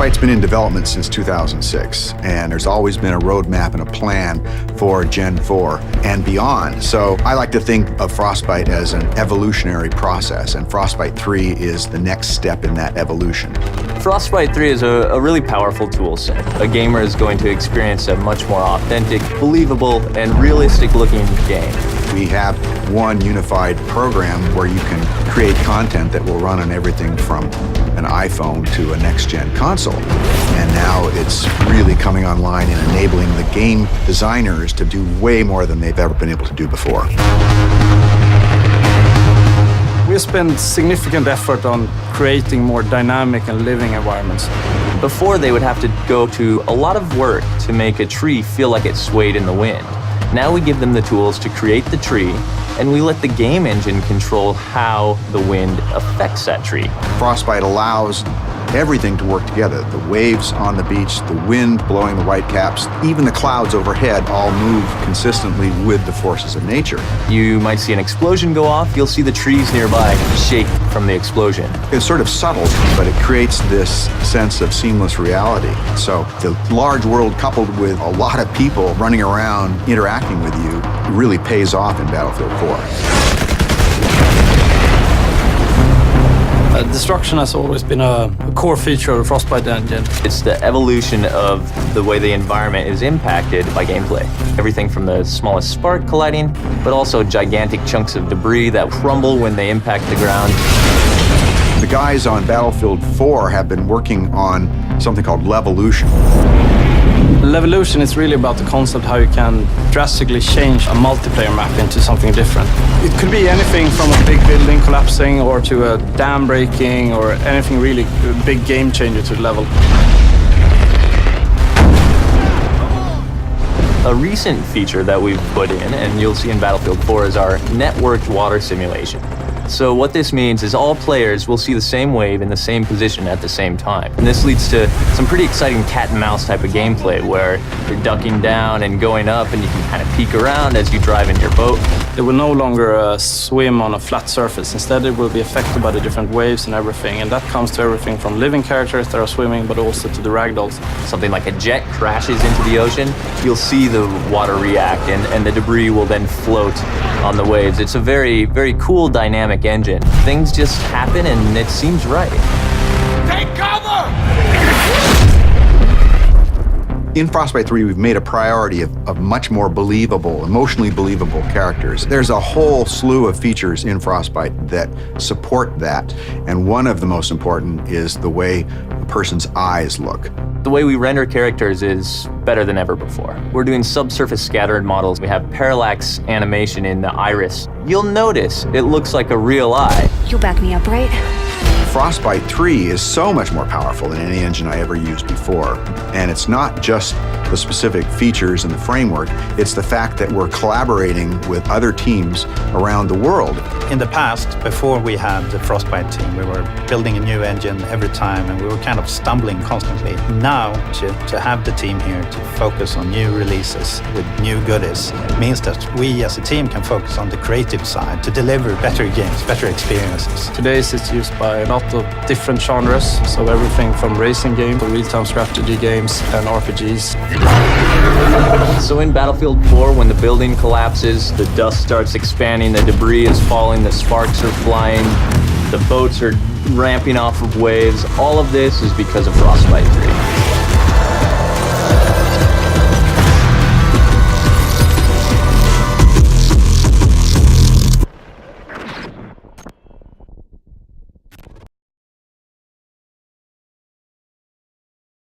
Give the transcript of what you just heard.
Frostbite's been in development since 2006, and there's always been a roadmap and a plan for Gen 4 and beyond. So I like to think of Frostbite as an evolutionary process, and Frostbite 3 is the next step in that evolution. Frostbite 3 is a really powerful tool set. A gamer is going to experience a much more authentic, believable, and realistic-looking game. We have one unified program where you can create content that will run on everything from an iPhone to a next-gen console. And now it's really coming online and enabling the game designers to do way more than they've ever been able to do before. We spend significant effort on creating more dynamic and living environments. Before, they would have to go to a lot of work to make a tree feel like it swayed in the wind. Now we give them the tools to create the tree, and we let the game engine control how the wind affects that tree. Frostbite allows everything to work together. The waves on the beach, the wind blowing the whitecaps, even the clouds overhead all move consistently with the forces of nature. You might see an explosion go off, you'll see the trees nearby shake from the explosion. It's sort of subtle, but it creates this sense of seamless reality. So the large world coupled with a lot of people running around interacting with you really pays off in Battlefield 4. Destruction has always been a core feature of the Frostbite engine. It's the evolution of the way the environment is impacted by gameplay. Everything from the smallest spark colliding, but also gigantic chunks of debris that crumble when they impact the ground. The guys on Battlefield 4 have been working on something called Levolution. Levolution is really about the concept how you can drastically change a multiplayer map into something different. It could be anything from a big building collapsing or to a dam breaking or anything really big game changer to the level. A recent feature that we've put in, and you'll see in Battlefield 4, is our networked water simulation. So what this means is all players will see the same wave in the same position at the same time. And this leads to some pretty exciting cat and mouse type of gameplay where you're ducking down and going up and you can kind of peek around as you drive in your boat. It will no longer swim on a flat surface. Instead, it will be affected by the different waves and everything. And that comes to everything from living characters that are swimming, but also to the ragdolls. Something like a jet crashes into the ocean, you'll see the water react and the debris will then float on the waves. It's a very, very cool dynamic engine. Things just happen and it seems right. Take cover! In Frostbite 3, we've made a priority of much more believable, emotionally believable characters. There's a whole slew of features in Frostbite that support that, and one of the most important is the way a person's eyes look. The way we render characters is better than ever before. We're doing subsurface scattered models. We have parallax animation in the iris. You'll notice it looks like a real eye. You'll back me up, right? Frostbite 3 is so much more powerful than any engine I ever used before. And it's not just the specific features and the framework, it's the fact that we're collaborating with other teams around the world. In the past, before we had the Frostbite team, we were building a new engine every time and we were kind of stumbling constantly. Now, to have the team here to focus on new releases with new goodies means that we as a team can focus on the creative side to deliver better games, better experiences. Today it's used by a lot of different genres, so everything from racing games to real-time strategy games and RPGs. So in Battlefield 4, when the building collapses, the dust starts expanding, the debris is falling, the sparks are flying, the boats are ramping off of waves, all of this is because of Frostbite 3.